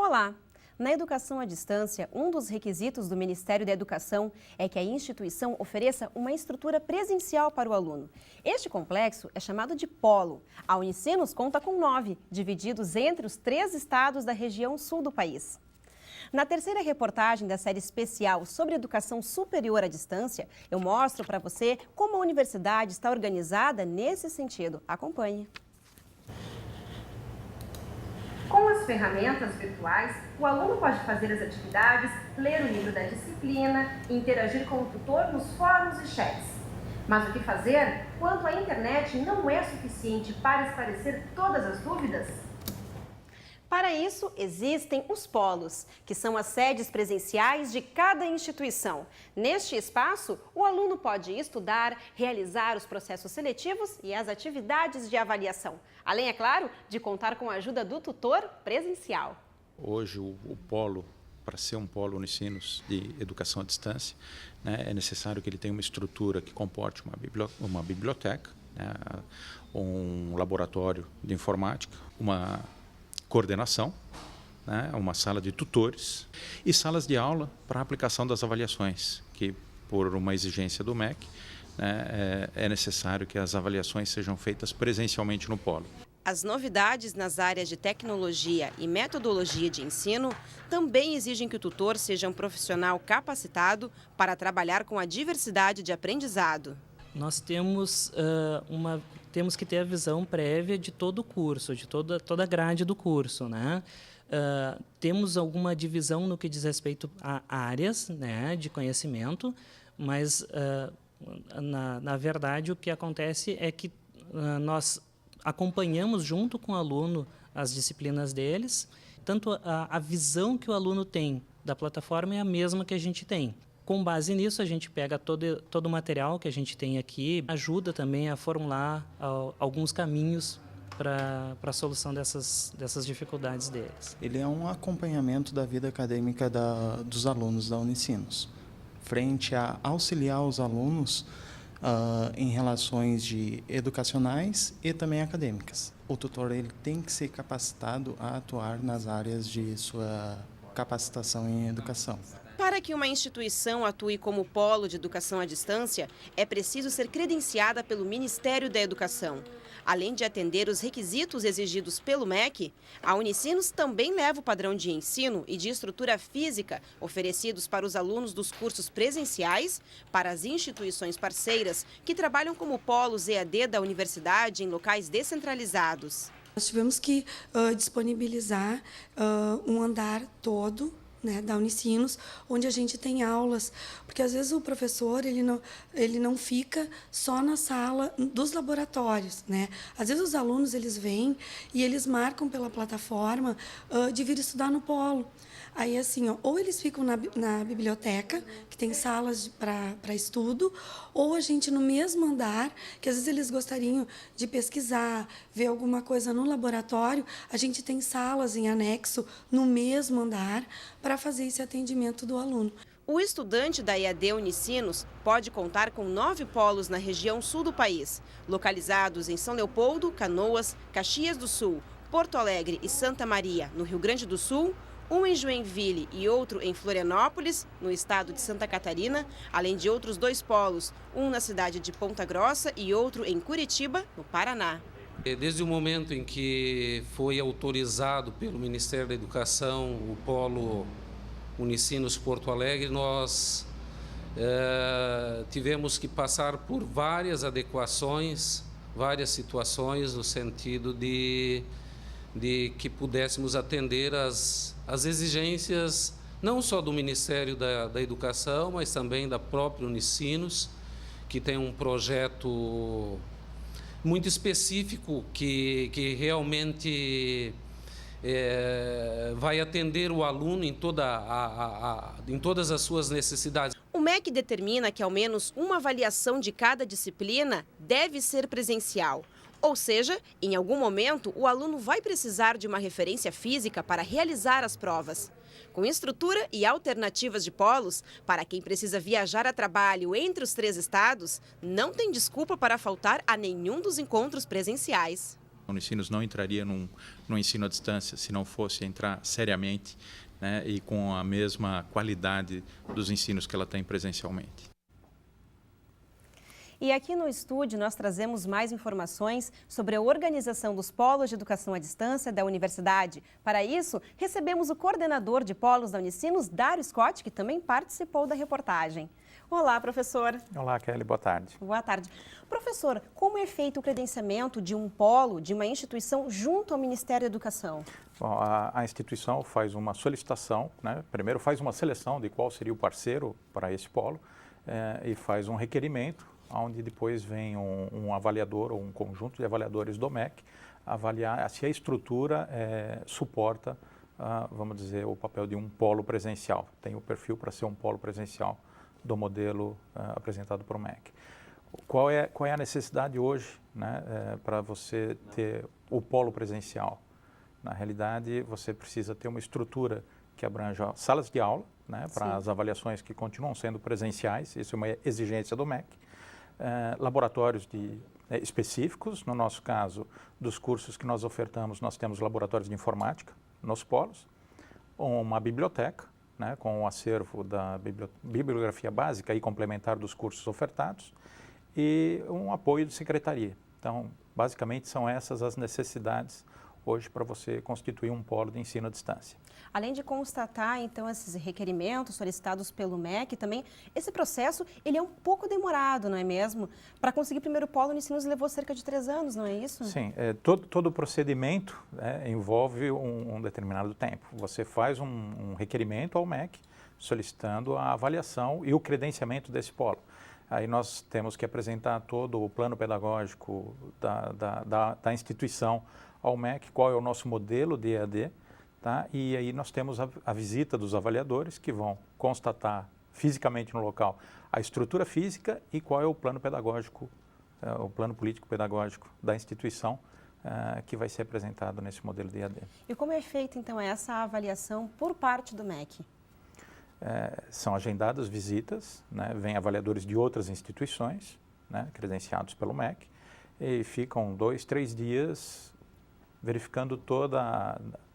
Olá! Na educação à distância, um dos requisitos do Ministério da Educação é que a instituição ofereça uma estrutura presencial para o aluno. Este complexo é chamado de polo. A Unicinos conta com 9, divididos entre os 3 estados da região sul do país. Na terceira reportagem da série especial sobre educação superior à distância, eu mostro para você como a universidade está organizada nesse sentido. Acompanhe. Com as ferramentas virtuais, o aluno pode fazer as atividades, ler o livro da disciplina, interagir com o tutor nos fóruns e chats. Mas o que fazer quando a internet não é suficiente para esclarecer todas as dúvidas? Para isso, existem os polos, que são as sedes presenciais de cada instituição. Neste espaço, o aluno pode estudar, realizar os processos seletivos e as atividades de avaliação. Além, é claro, de contar com a ajuda do tutor presencial. Hoje, o polo, para ser um polo Unicinos de educação à distância, é necessário que ele tenha uma estrutura que comporte uma biblioteca, um laboratório de informática, uma coordenação, uma sala de tutores e salas de aula para a aplicação das avaliações, que por uma exigência do MEC, é necessário que as avaliações sejam feitas presencialmente no polo. As novidades nas áreas de tecnologia e metodologia de ensino também exigem que o tutor seja um profissional capacitado para trabalhar com a diversidade de aprendizado. Nós temos temos que ter a visão prévia de todo o curso, de toda a grade do curso, né? Temos alguma divisão no que diz respeito a áreas, né, de conhecimento, mas, na verdade, o que acontece é que nós acompanhamos junto com o aluno as disciplinas deles, tanto a visão que o aluno tem da plataforma é a mesma que a gente tem. Com base nisso, a gente pega todo o material que a gente tem aqui, ajuda também a formular alguns caminhos para a solução dessas dificuldades deles. Ele é um acompanhamento da vida acadêmica dos alunos da Unicinos, frente a auxiliar os alunos em relações educacionais e também acadêmicas. O tutor ele tem que ser capacitado a atuar nas áreas de sua capacitação em educação. Para que uma instituição atue como polo de educação à distância, é preciso ser credenciada pelo Ministério da Educação. Além de atender os requisitos exigidos pelo MEC, a Unicinos também leva o padrão de ensino e de estrutura física oferecidos para os alunos dos cursos presenciais para as instituições parceiras que trabalham como polos EAD da universidade em locais descentralizados. Nós tivemos que disponibilizar um andar todo, né, da Unicinos, onde a gente tem aulas, porque às vezes o professor ele não fica só na sala dos laboratórios, né? Às vezes os alunos eles vêm e eles marcam pela plataforma de vir estudar no polo. Aí assim, ou eles ficam na biblioteca, que tem salas para estudo, ou a gente no mesmo andar, que às vezes eles gostariam de pesquisar, ver alguma coisa no laboratório, a gente tem salas em anexo no mesmo andar para fazer esse atendimento do aluno. O estudante da EAD Unicinos pode contar com 9 polos na região sul do país, localizados em São Leopoldo, Canoas, Caxias do Sul, Porto Alegre e Santa Maria, no Rio Grande do Sul, um em Joinville e outro em Florianópolis, no estado de Santa Catarina, além de outros 2 polos, um na cidade de Ponta Grossa e outro em Curitiba, no Paraná. Desde o momento em que foi autorizado pelo Ministério da Educação o polo Unicinos Porto Alegre, nós tivemos que passar por várias adequações, várias situações no sentido de que pudéssemos atender as exigências não só do Ministério da Educação, mas também da própria Unicinos, que tem um projeto muito específico que realmente vai atender o aluno em todas as suas necessidades. O MEC determina que ao menos uma avaliação de cada disciplina deve ser presencial. Ou seja, em algum momento, o aluno vai precisar de uma referência física para realizar as provas. Com estrutura e alternativas de polos, para quem precisa viajar a trabalho entre os 3 estados, não tem desculpa para faltar a nenhum dos encontros presenciais. A Unicinos não entraria no ensino à distância se não fosse entrar seriamente, né, e com a mesma qualidade dos ensinos que ela tem presencialmente. E aqui no estúdio nós trazemos mais informações sobre a organização dos polos de educação à distância da universidade. Para isso, recebemos o coordenador de polos da Unicinos, Dário Scott, que também participou da reportagem. Olá, professor. Olá, Kelly. Boa tarde. Boa tarde. Professor, como é feito o credenciamento de um polo, de uma instituição, junto ao Ministério da Educação? Bom, a instituição faz uma solicitação, né? Primeiro faz uma seleção de qual seria o parceiro para esse polo e faz um requerimento, onde depois vem um avaliador ou um conjunto de avaliadores do MEC avaliar se a estrutura suporta, vamos dizer, o papel de um polo presencial. Tem o perfil para ser um polo presencial do modelo apresentado por o MEC. Qual é a necessidade hoje, né, para você ter o polo presencial? Na realidade, você precisa ter uma estrutura que abranja salas de aula, né, para as avaliações que continuam sendo presenciais, isso é uma exigência do MEC. Laboratórios específicos, no nosso caso, dos cursos que nós ofertamos, nós temos laboratórios de informática nos polos, uma biblioteca, né, com o acervo da bibliografia básica e complementar dos cursos ofertados, e um apoio de secretaria. Então, basicamente, são essas as necessidades hoje para você constituir um polo de ensino à distância. Além de constatar, então, esses requerimentos solicitados pelo MEC, também, esse processo, ele é um pouco demorado, não é mesmo? Para conseguir o primeiro polo, o Unicinos levou cerca de 3 anos, não é isso? Sim, todo o procedimento envolve um determinado tempo. Você faz um requerimento ao MEC solicitando a avaliação e o credenciamento desse polo. Aí nós temos que apresentar todo o plano pedagógico da instituição ao MEC, qual é o nosso modelo de EAD, tá? E aí nós temos a visita dos avaliadores que vão constatar fisicamente no local a estrutura física e qual é o plano pedagógico, o plano político-pedagógico da instituição que vai ser apresentado nesse modelo de EAD. E como é feita, então, essa avaliação por parte do MEC? São agendadas visitas, né? Vêm avaliadores de outras instituições, né, credenciados pelo MEC, e ficam 2, 3 dias verificando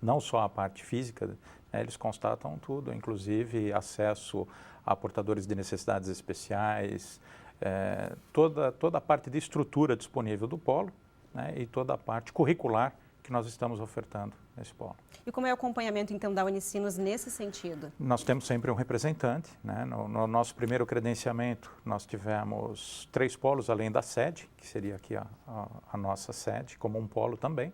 não só a parte física, né, eles constatam tudo, inclusive acesso a portadores de necessidades especiais, toda a parte de estrutura disponível do polo, né, e toda a parte curricular que nós estamos ofertando nesse polo. E como é o acompanhamento, então, da Unicinos nesse sentido? Nós temos sempre um representante, né? No nosso primeiro credenciamento, nós tivemos 3 polos, além da sede, que seria aqui a nossa sede, como um polo também.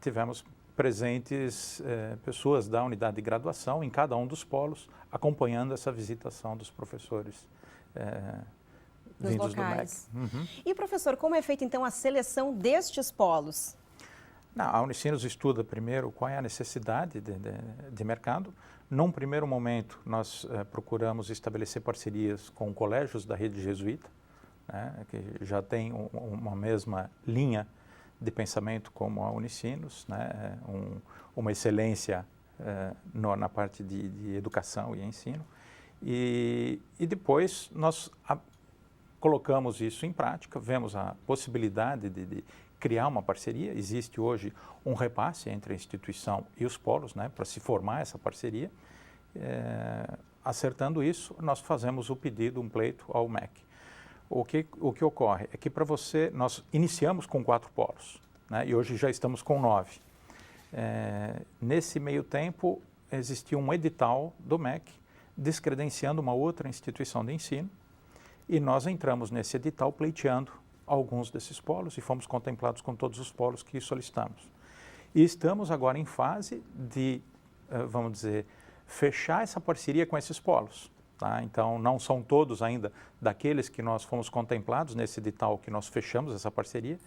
Tivemos presentes pessoas da unidade de graduação em cada um dos polos, acompanhando essa visitação dos professores vindos do MEC. Uhum. E, professor, como é feita, então, a seleção destes polos? A Unicinos estuda primeiro qual é a necessidade de mercado. Num primeiro momento, nós procuramos estabelecer parcerias com colégios da rede jesuíta, né, que já tem uma mesma linha de pensamento como a Unicinos, né, uma excelência na parte de educação e ensino. E depois nós colocamos isso em prática, vemos a possibilidade de criar uma parceria. Existe hoje um repasse entre a instituição e os polos, né, para se formar essa parceria. Acertando isso, nós fazemos o pedido, um pleito ao MEC. O que ocorre é que nós iniciamos com 4 polos, né, e hoje já estamos com 9. Nesse meio tempo, existiu um edital do MEC descredenciando uma outra instituição de ensino e nós entramos nesse edital pleiteando alguns desses polos e fomos contemplados com todos os polos que solicitamos. E estamos agora em fase de, vamos dizer, fechar essa parceria com esses polos. Tá? Então, não são todos ainda daqueles que nós fomos contemplados nesse edital que nós fechamos essa parceria.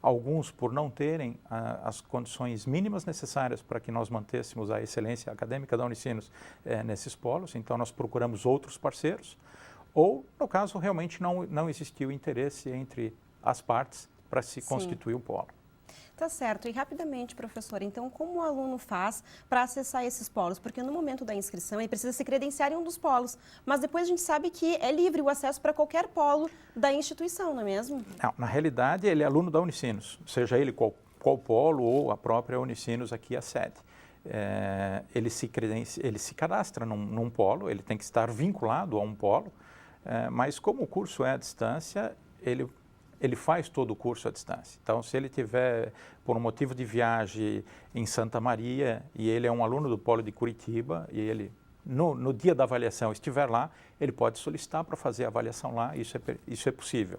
Alguns, por não terem as condições mínimas necessárias para que nós mantêssemos a excelência acadêmica da Unicinos nesses polos, então nós procuramos outros parceiros. Ou, no caso, realmente não existiu interesse entre as partes para se constituir um polo. Tá certo. E rapidamente, professor, então como o aluno faz para acessar esses polos? Porque no momento da inscrição ele precisa se credenciar em um dos polos, mas depois a gente sabe que é livre o acesso para qualquer polo da instituição, não é mesmo? Não, na realidade, ele é aluno da Unicinos, seja ele qual polo ou a própria Unicinos aqui a sede. Ele se cadastra num polo, ele tem que estar vinculado a um polo, mas como o curso é à distância, ele faz todo o curso à distância. Então, se ele tiver, por um motivo de viagem em Santa Maria, e ele é um aluno do polo de Curitiba, e ele, no dia da avaliação, estiver lá, ele pode solicitar para fazer a avaliação lá, isso é possível.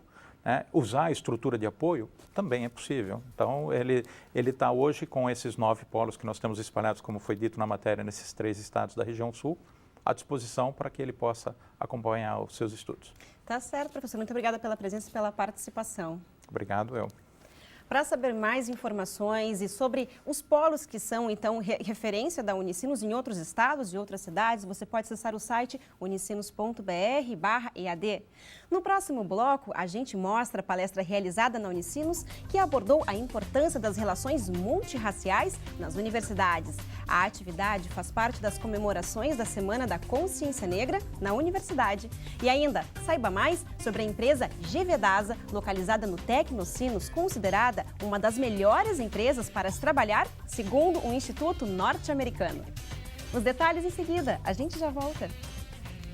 Usar a estrutura de apoio também é possível. Então, ele está hoje com esses 9 polos que nós temos espalhados, como foi dito na matéria, nesses 3 estados da região sul, à disposição para que ele possa acompanhar os seus estudos. Tá certo, professor. Muito obrigada pela presença e pela participação. Obrigado, eu. Para saber mais informações e sobre os polos que são, então, referência da Unicinos em outros estados e outras cidades, você pode acessar o site unicinos.br/EAD. No próximo bloco, a gente mostra a palestra realizada na Unicinos, que abordou a importância das relações multirraciais nas universidades. A atividade faz parte das comemorações da Semana da Consciência Negra na universidade. E ainda, saiba mais sobre a empresa GVDASA, localizada no Tecnocinos, considerada uma das melhores empresas para se trabalhar, segundo um instituto norte-americano. Os detalhes em seguida, a gente já volta.